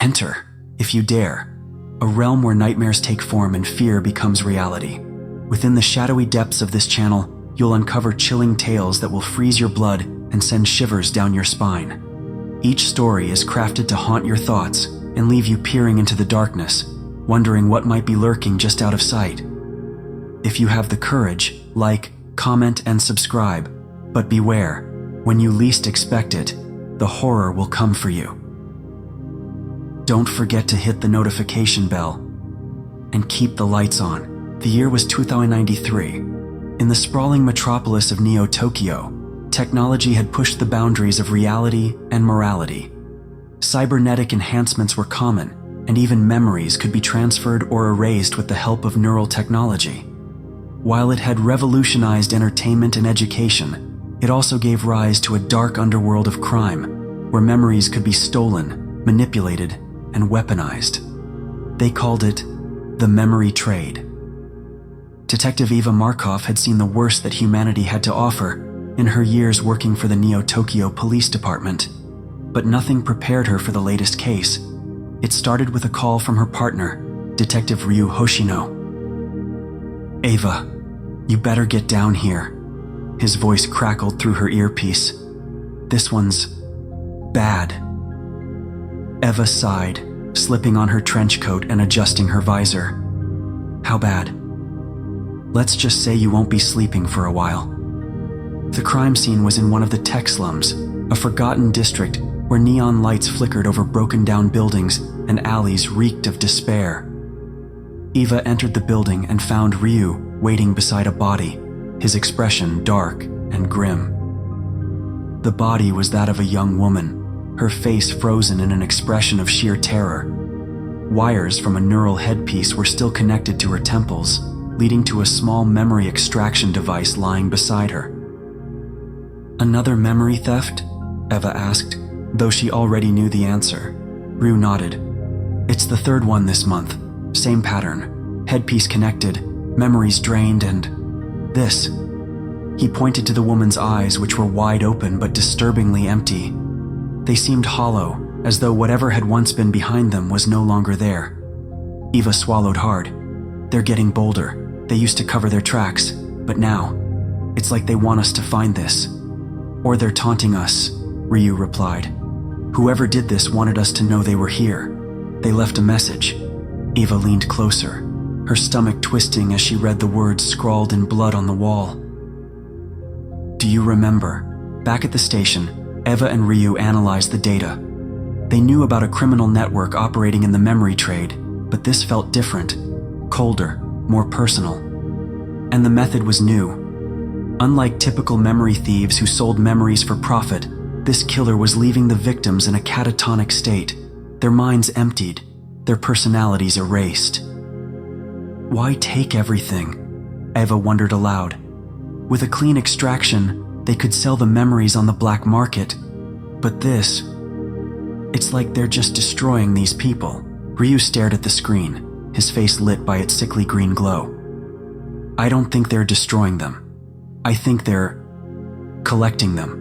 Enter, if you dare, a realm where nightmares take form and fear becomes reality. Within the shadowy depths of this channel, you'll uncover chilling tales that will freeze your blood and send shivers down your spine. Each story is crafted to haunt your thoughts and leave you peering into the darkness, wondering what might be lurking just out of sight. If you have the courage, like, comment, and subscribe. But beware, when you least expect it, the horror will come for you. Don't forget to hit the notification bell and keep the lights on. The year was 2093. In the sprawling metropolis of Neo-Tokyo, technology had pushed the boundaries of reality and morality. Cybernetic enhancements were common, and even memories could be transferred or erased with the help of neural technology. While it had revolutionized entertainment and education, it also gave rise to a dark underworld of crime, where memories could be stolen, manipulated, and weaponized. They called it the memory trade. Detective Eva Markov had seen the worst that humanity had to offer in her years working for the Neo-Tokyo Police Department, but nothing prepared her for the latest case. It started with a call from her partner, Detective Ryu Hoshino. "Ava, you better get down here." His voice crackled through her earpiece. "This one's bad." Eva sighed, slipping on her trench coat and adjusting her visor. "How bad?" "Let's just say you won't be sleeping for a while." The crime scene was in one of the tech slums, a forgotten district where neon lights flickered over broken-down buildings and alleys reeked of despair. Eva entered the building and found Ryu waiting beside a body, his expression dark and grim. The body was that of a young woman, her face frozen in an expression of sheer terror. Wires from a neural headpiece were still connected to her temples, leading to a small memory extraction device lying beside her. "Another memory theft?" Eva asked, though she already knew the answer. Ryu nodded. "It's the third one this month. Same pattern. Headpiece connected, memories drained, and this." He pointed to the woman's eyes, which were wide open but disturbingly empty. They seemed hollow, as though whatever had once been behind them was no longer there. Eva swallowed hard. "They're getting bolder. They used to cover their tracks, but now, it's like they want us to find this. Or they're taunting us," Ryu replied. "Whoever did this wanted us to know they were here. They left a message." Eva leaned closer, her stomach twisting as she read the words scrawled in blood on the wall. "Do you remember? Back at the station, Eva and Ryu analyzed the data. They knew about a criminal network operating in the memory trade, but this felt different, colder, more personal. And the method was new. Unlike typical memory thieves who sold memories for profit, this killer was leaving the victims in a catatonic state, their minds emptied, their personalities erased. Why take everything? Eva wondered aloud. With a clean extraction, they could sell the memories on the black market. But this, it's like they're just destroying these people. Ryu stared at the screen, his face lit by its sickly green glow. "I don't think they're destroying them. I think they're collecting them."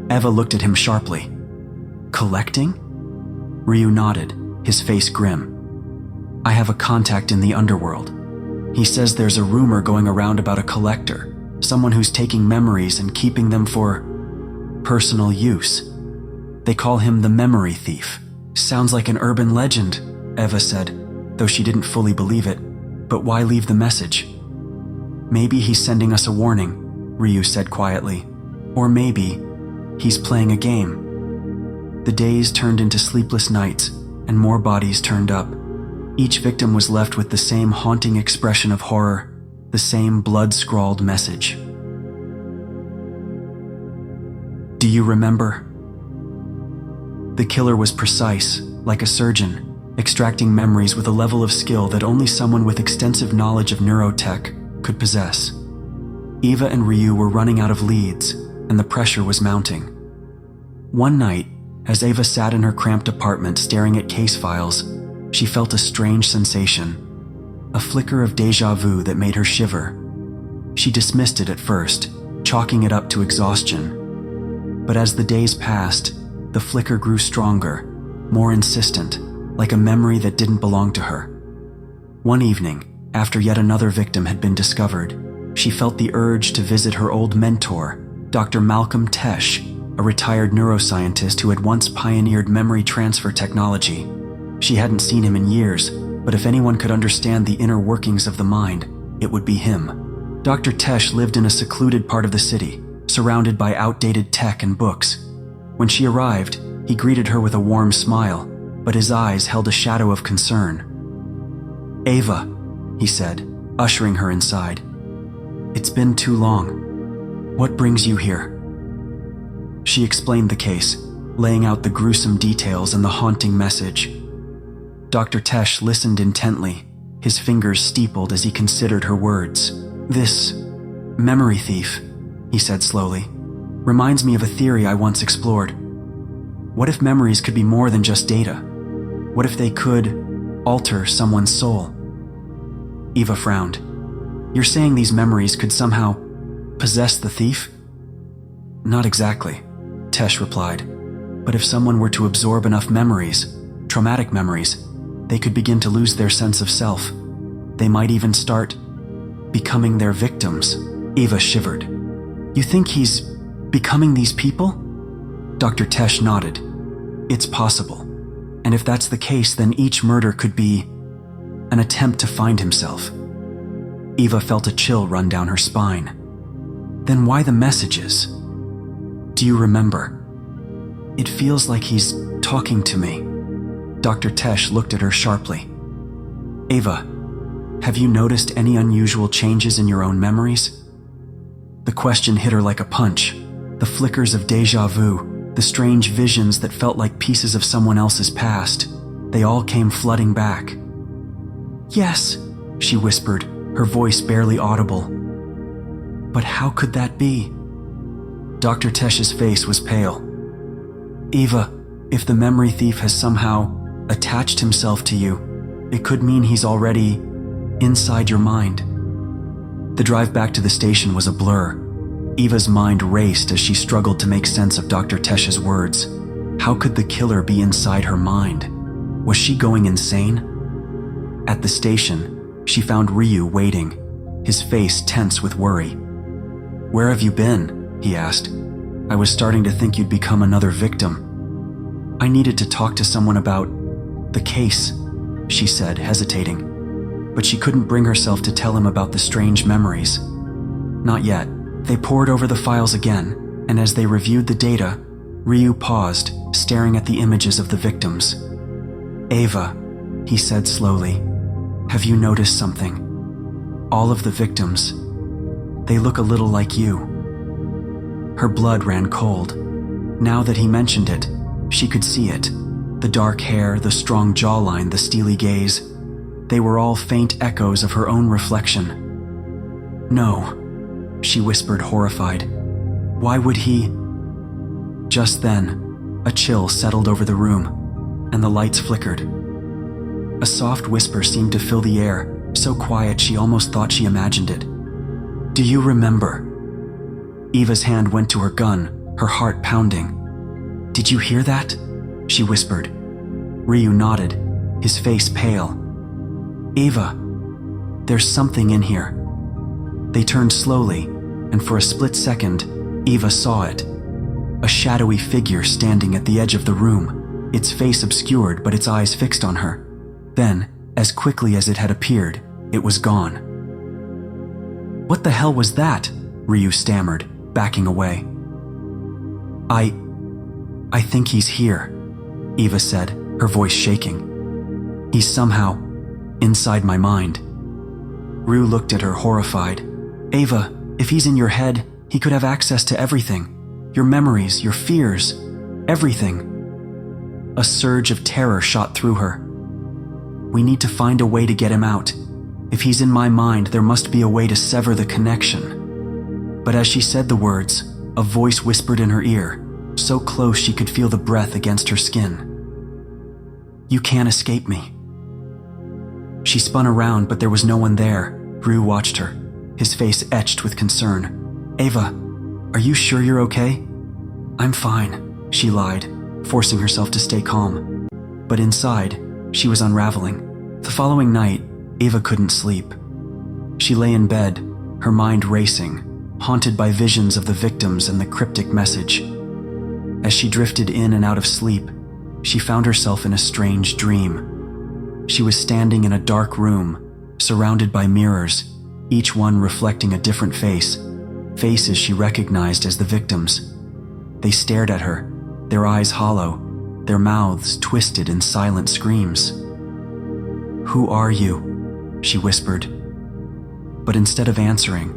Eva looked at him sharply. "Collecting?" Ryu nodded, his face grim. "I have a contact in the underworld. He says there's a rumor going around about a collector, someone who's taking memories and keeping them for personal use. They call him the memory thief." "Sounds like an urban legend," Eva said, though she didn't fully believe it. "But why leave the message?" "Maybe he's sending us a warning," Ryu said quietly. "Or maybe he's playing a game." The days turned into sleepless nights, and more bodies turned up. Each victim was left with the same haunting expression of horror, the same blood-scrawled message. "Do you remember?" The killer was precise, like a surgeon, extracting memories with a level of skill that only someone with extensive knowledge of neurotech could possess. Eva and Ryu were running out of leads, and the pressure was mounting. One night, as Eva sat in her cramped apartment staring at case files, she felt a strange sensation, a flicker of déjà vu that made her shiver. She dismissed it at first, chalking it up to exhaustion. But as the days passed, the flicker grew stronger, more insistent, like a memory that didn't belong to her. One evening, after yet another victim had been discovered, she felt the urge to visit her old mentor, Dr. Malcolm Tesh, a retired neuroscientist who had once pioneered memory transfer technology. She hadn't seen him in years, but if anyone could understand the inner workings of the mind, it would be him. Dr. Tesh lived in a secluded part of the city, surrounded by outdated tech and books. When she arrived, he greeted her with a warm smile, but his eyes held a shadow of concern. "Ava," he said, ushering her inside. "It's been too long. What brings you here?" She explained the case, laying out the gruesome details and the haunting message. Dr. Tesh listened intently, his fingers steepled as he considered her words. "This memory thief," he said slowly, "reminds me of a theory I once explored. What if memories could be more than just data? What if they could alter someone's soul?" Eva frowned. "You're saying these memories could somehow possess the thief?" "Not exactly," Tesh replied. "But if someone were to absorb enough memories, traumatic memories, they could begin to lose their sense of self. They might even start becoming their victims." Eva shivered. "You think he's becoming these people?" Dr. Tesh nodded. "It's possible. And if that's the case, then each murder could be an attempt to find himself." Eva felt a chill run down her spine. "Then why the messages? Do you remember? It feels like he's talking to me." Dr. Tesh looked at her sharply. "Ava, have you noticed any unusual changes in your own memories?" The question hit her like a punch. The flickers of déjà vu, the strange visions that felt like pieces of someone else's past, they all came flooding back. "Yes," she whispered, her voice barely audible. "But how could that be?" Dr. Tesh's face was pale. "Eva, if the memory thief has somehow attached himself to you, it could mean he's already inside your mind." The drive back to the station was a blur. Eva's mind raced as she struggled to make sense of Dr. Tesh's words. How could the killer be inside her mind? Was she going insane? At the station, she found Ryu waiting, his face tense with worry. "Where have you been?" he asked. "I was starting to think you'd become another victim." "I needed to talk to someone about the case," she said, hesitating. But she couldn't bring herself to tell him about the strange memories. Not yet. They pored over the files again, and as they reviewed the data, Ryu paused, staring at the images of the victims. "Ava," he said slowly, "have you noticed something? All of the victims, they look a little like you." Her blood ran cold. Now that he mentioned it, she could see it. The dark hair, the strong jawline, the steely gaze. They were all faint echoes of her own reflection. "No," she whispered, horrified. "Why would he?" Just then, a chill settled over the room, and the lights flickered. A soft whisper seemed to fill the air, so quiet she almost thought she imagined it. "Do you remember?" Eva's hand went to her gun, her heart pounding. "Did you hear that?" she whispered. Ryu nodded, his face pale. "Ava, there's something in here." They turned slowly, and for a split second, Eva saw it. A shadowy figure standing at the edge of the room, its face obscured but its eyes fixed on her. Then, as quickly as it had appeared, it was gone. "What the hell was that?" Ryu stammered, backing away. I think he's here," Eva said, her voice shaking. "He's somehow inside my mind." Ryu looked at her, horrified. "Ava, if he's in your head, he could have access to everything. Your memories, your fears, everything." A surge of terror shot through her. "We need to find a way to get him out. If he's in my mind, there must be a way to sever the connection." But as she said the words, a voice whispered in her ear, so close she could feel the breath against her skin. "You can't escape me." She spun around, but there was no one there. Ryu watched her, his face etched with concern. "Ava, are you sure you're okay?" "I'm fine," she lied, forcing herself to stay calm. but inside, she was unraveling. The following night, Ava couldn't sleep. She lay in bed, her mind racing, haunted by visions of the victims and the cryptic message. As she drifted in and out of sleep, she found herself in a strange dream. She was standing in a dark room, surrounded by mirrors, each one reflecting a different face, faces she recognized as the victims. They stared at her, their eyes hollow, their mouths twisted in silent screams. "Who are you?" she whispered. But instead of answering,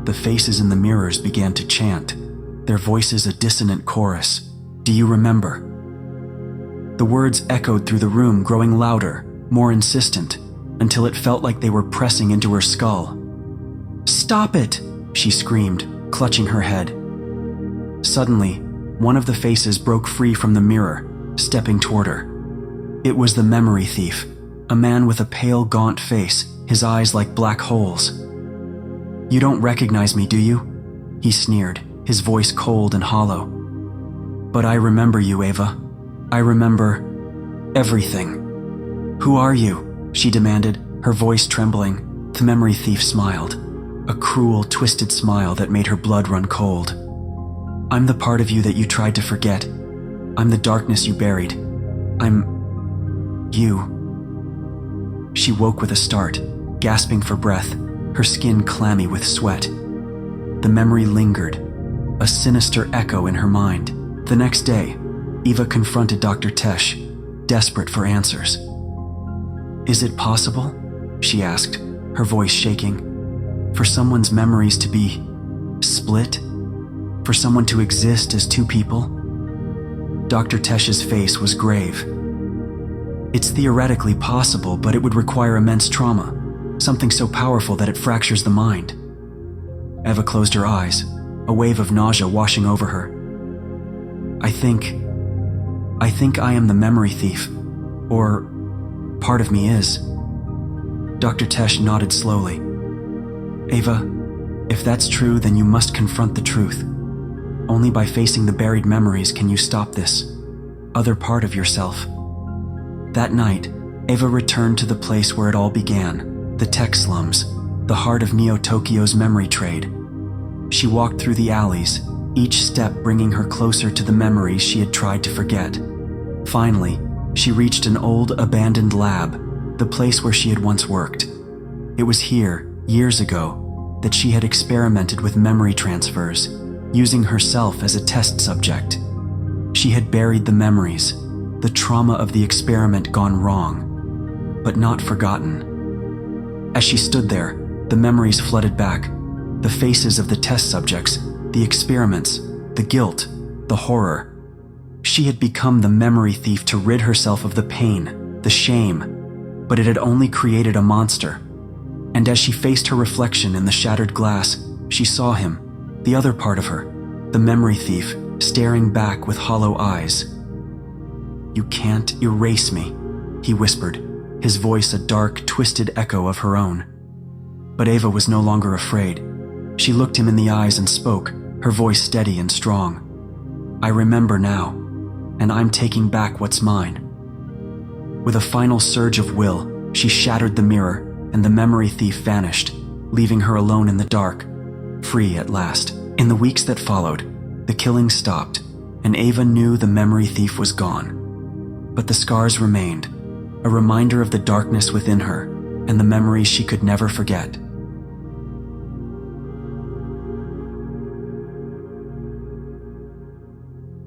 the faces in the mirrors began to chant, their voices a dissonant chorus. "Do you remember?" The words echoed through the room, growing louder, more insistent, until it felt like they were pressing into her skull. "Stop it!" she screamed, clutching her head. Suddenly, one of the faces broke free from the mirror, stepping toward her. It was the memory thief, a man with a pale, gaunt face, his eyes like black holes. "You don't recognize me, do you?" he sneered, his voice cold and hollow. "But I remember you, Ava. I remember everything." "Who are you?" she demanded, her voice trembling. The memory thief smiled, a cruel, twisted smile that made her blood run cold. "I'm the part of you that you tried to forget. I'm the darkness you buried. I'm you." She woke with a start, gasping for breath, her skin clammy with sweat. The memory lingered, a sinister echo in her mind. The next day, Eva confronted Dr. Tesh, desperate for answers. "Is it possible?" she asked, her voice shaking. "For someone's memories to be split? For someone to exist as two people?" Dr. Tesh's face was grave. "It's theoretically possible, but it would require immense trauma, something so powerful that it fractures the mind." Eva closed her eyes, a wave of nausea washing over her. I think I am the memory thief, or part of me is." Dr. Tesh nodded slowly. "Ava, if that's true, then you must confront the truth. Only by facing the buried memories can you stop this other part of yourself." That night, Ava returned to the place where it all began, the tech slums, the heart of Neo-Tokyo's memory trade. She walked through the alleys, each step bringing her closer to the memories she had tried to forget. Finally, she reached an old, abandoned lab, the place where she had once worked. It was here, years ago, that she had experimented with memory transfers, using herself as a test subject. She had buried the memories, the trauma of the experiment gone wrong, but not forgotten. As she stood there, the memories flooded back, the faces of the test subjects, the experiments, the guilt, the horror. She had become the memory thief to rid herself of the pain, the shame, but it had only created a monster. And as she faced her reflection in the shattered glass, she saw him, the other part of her, the memory thief, staring back with hollow eyes. "You can't erase me," he whispered, his voice a dark, twisted echo of her own. But Ava was no longer afraid. She looked him in the eyes and spoke, her voice steady and strong. "I remember now, and I'm taking back what's mine." With a final surge of will, she shattered the mirror, and the memory thief vanished, leaving her alone in the dark, free at last. In the weeks that followed, the killing stopped, and Ava knew the memory thief was gone. But the scars remained, a reminder of the darkness within her and the memories she could never forget.